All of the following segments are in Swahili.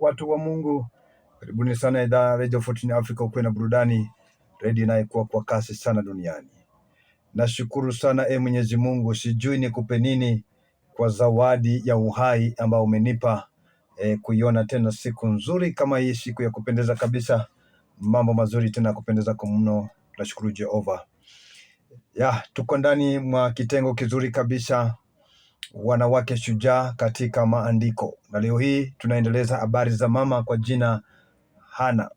watu wa Mungu, karibuni sana idhaa ya Radio 14 Africa, ukuwe na burudani, redio inayekuwa kwa kasi sana duniani. Nashukuru sana Mwenyezi Mungu, sijui nikupe nini kwa zawadi ya uhai ambao umenipa kuiona tena siku nzuri kama hii, siku ya kupendeza kabisa, mambo mazuri tena ya kupendeza kwa mno. Nashukuru Jehova. Tuko ndani mwa kitengo kizuri kabisa, wanawake shujaa katika maandiko, na leo hii tunaendeleza habari za mama kwa jina Hana.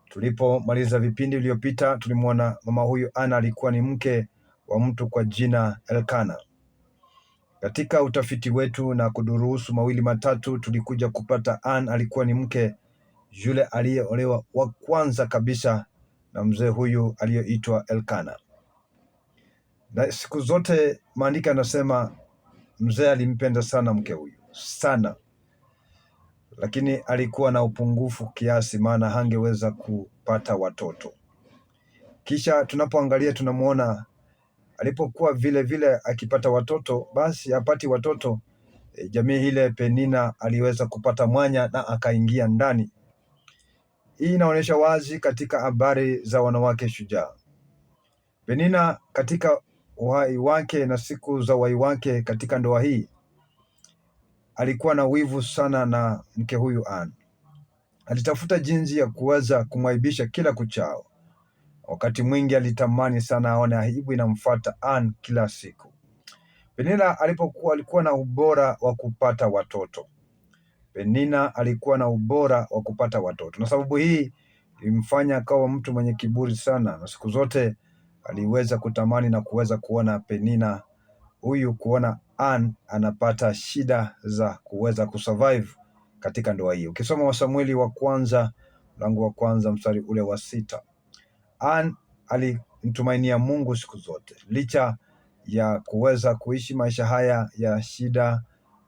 Tulipomaliza vipindi vilivyopita, tulimwona mama huyu Hana alikuwa ni mke wa mtu kwa jina Elkana. Katika utafiti wetu na kudurusu mawili matatu, tulikuja kupata Hana alikuwa ni mke yule aliyeolewa wa kwanza kabisa na mzee huyu aliyeitwa Elkana. Na siku zote maandiko yanasema mzee alimpenda sana mke huyu sana, lakini alikuwa na upungufu kiasi, maana hangeweza kupata watoto. Kisha tunapoangalia tunamuona alipokuwa vile vile akipata watoto, basi hapati watoto, jamii ile Penina aliweza kupata mwanya na akaingia ndani. Hii inaonyesha wazi katika habari za wanawake shujaa. Penina katika uhai wake na siku za uhai wake katika ndoa hii alikuwa na wivu sana na mke huyu Ana. Alitafuta jinsi ya kuweza kumwaibisha kila kuchao. Wakati mwingi alitamani sana aone aibu inamfuata Ana kila siku. Penina alikuwa na ubora wa kupata watoto. Penina alikuwa na ubora wa kupata watoto, na sababu hii ilimfanya akawa mtu mwenye kiburi sana, na siku zote aliweza kutamani na kuweza kuona Penina huyu, kuona Ana anapata shida za kuweza kusurvive katika ndoa hii. Ukisoma wa Samueli wa kwanza mlango wa kwanza mstari ule wa 6, Ana alimtumainia Mungu siku zote, licha ya kuweza kuishi maisha haya ya shida,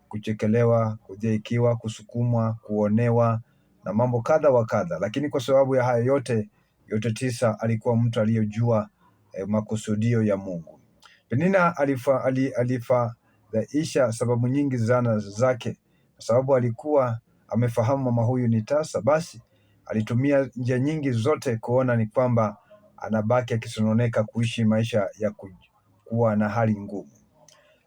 kuchekelewa, kudhaikiwa, kusukumwa, kuonewa na mambo kadha wa kadha, lakini kwa sababu ya haya yote tisa, alikuwa mtu aliyejua makusudio ya Mungu. Penina alifadhaisha sababu nyingi zana zake, kwa sababu alikuwa amefahamu mama huyu ni tasa. Basi alitumia njia nyingi zote kuona ni kwamba anabaki akisononeka, kuishi maisha ya kuwa na hali ngumu.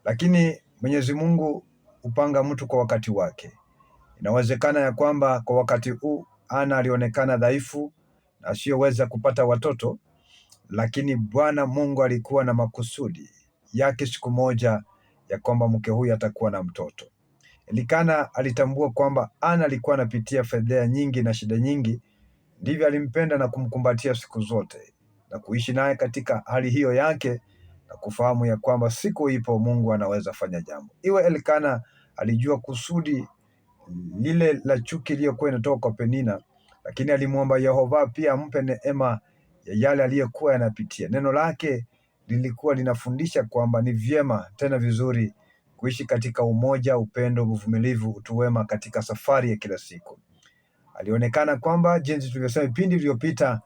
Lakini Mwenyezi Mungu hupanga mtu kwa wakati wake. Inawezekana ya kwamba kwa wakati huu Ana alionekana dhaifu na asiyoweza kupata watoto, lakini Bwana Mungu alikuwa na makusudi yake siku moja ya kwamba mke huyu atakuwa na mtoto. Elikana alitambua kwamba Ana alikuwa anapitia fedheha nyingi na shida nyingi, ndivyo alimpenda na kumkumbatia siku zote na kuishi naye katika hali hiyo yake, na kufahamu ya kwamba siku ipo Mungu anaweza fanya jambo. Iwe Elikana alijua kusudi lile la chuki iliyokuwa inatoka kwa Penina, lakini alimwomba Yehova pia ampe neema ya yale aliyokuwa yanapitia. Neno lake lilikuwa linafundisha kwamba ni vyema tena vizuri kuishi katika umoja, upendo, uvumilivu, utu wema katika safari ya kila siku. Alionekana kwamba, jinsi tulivyosema vipindi vilivyopita,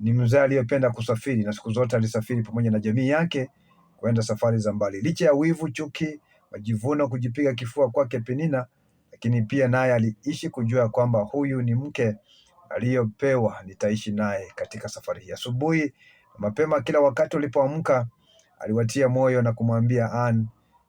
ni mzee aliyependa kusafiri, na siku zote alisafiri pamoja na jamii yake kwenda safari za mbali. Licha ya wivu, chuki, majivuno, kujipiga kifua kwake Penina, lakini pia naye aliishi kujua kwamba huyu ni mke aliyopewa, nitaishi naye katika safari hii. Asubuhi mapema, kila wakati ulipoamka, aliwatia moyo na kumwambia Ana,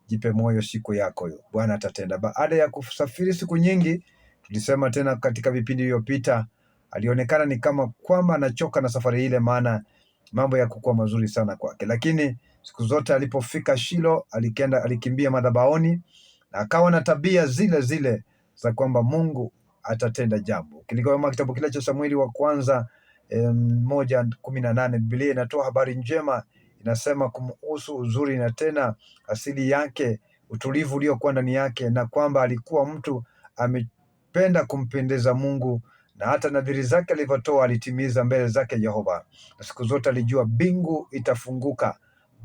jipe moyo, siku yako Bwana atatenda. Baada ya kusafiri siku nyingi, tulisema tena katika vipindi vilivyopita, alionekana ni kama kwamba anachoka na safari ile, maana mambo ya kukua mazuri sana kwake. Lakini siku zote alipofika Shilo, alikimbia madhabahuni na akawa na tabia zile zile za kwamba Mungu atatenda jambo. Kama kitabu kile cha Samueli wa kwanza 1:18, Biblia inatoa habari njema, inasema kumhusu uzuri na tena asili yake, utulivu uliokuwa ndani yake, na kwamba alikuwa mtu amependa kumpendeza Mungu, na hata nadhiri zake alivyotoa alitimiza mbele zake Yehova. Na siku zote alijua bingu itafunguka,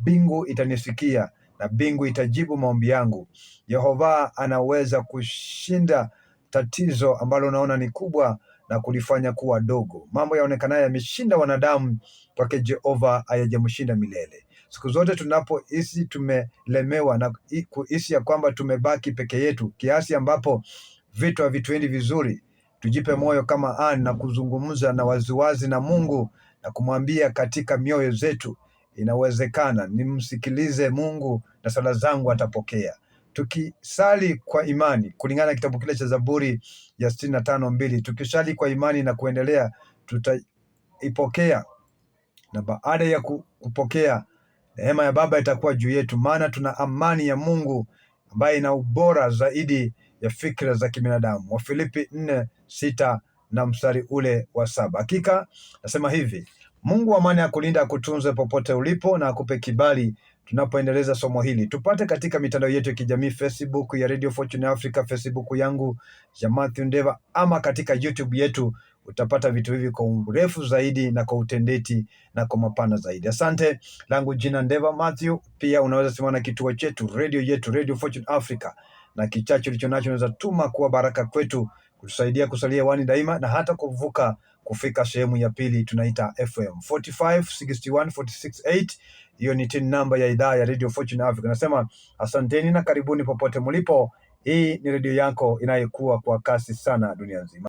bingu itanisikia na bingu itajibu maombi yangu. Yehova anaweza kushinda tatizo ambalo unaona ni kubwa na kulifanya kuwa dogo. Mambo yaonekanayo yameshinda wanadamu, kwake Jehova hayajamshinda milele. Siku zote tunapohisi tumelemewa na kuhisi ya kwamba tumebaki peke yetu, kiasi ambapo vitu havituendi vizuri, tujipe moyo kama Anne na kuzungumza na waziwazi na Mungu na kumwambia katika mioyo zetu, inawezekana, nimsikilize Mungu na sala zangu atapokea. Tukisali kwa imani kulingana na kitabu kile cha Zaburi ya 65:2, tukisali kwa imani na kuendelea, tutaipokea, na baada ya kupokea, neema ya Baba itakuwa juu yetu, maana tuna amani ya Mungu ambaye ina ubora zaidi ya fikra za kibinadamu. Wafilipi 4:6 na mstari ule wa 7. Hakika nasema hivi, Mungu wa amani akulinda, akutunze popote ulipo na akupe kibali tunapoendeleza somo hili. Tupate katika mitandao yetu ya kijamii, Facebook ya Radio Fortune Africa, Facebook yangu ya Matthew Ndeva, ama katika YouTube yetu. Utapata vitu hivi kwa urefu zaidi na kwa utendeti na kwa mapana zaidi. Asante, langu jina Ndeva Matthew. Pia unaweza simama na kituo chetu, radio yetu, Radio Fortune Africa, na kichache ulicho nacho unaweza tuma kuwa baraka kwetu, kutusaidia kusalia wani daima na hata kuvuka kufika sehemu ya pili tunaita FM 4561468. Hiyo ni tin namba ya idhaa ya Radio Fortune Africa. Nasema asanteni na karibuni popote mlipo. Hii ni redio yako inayekuwa kwa kasi sana dunia nzima.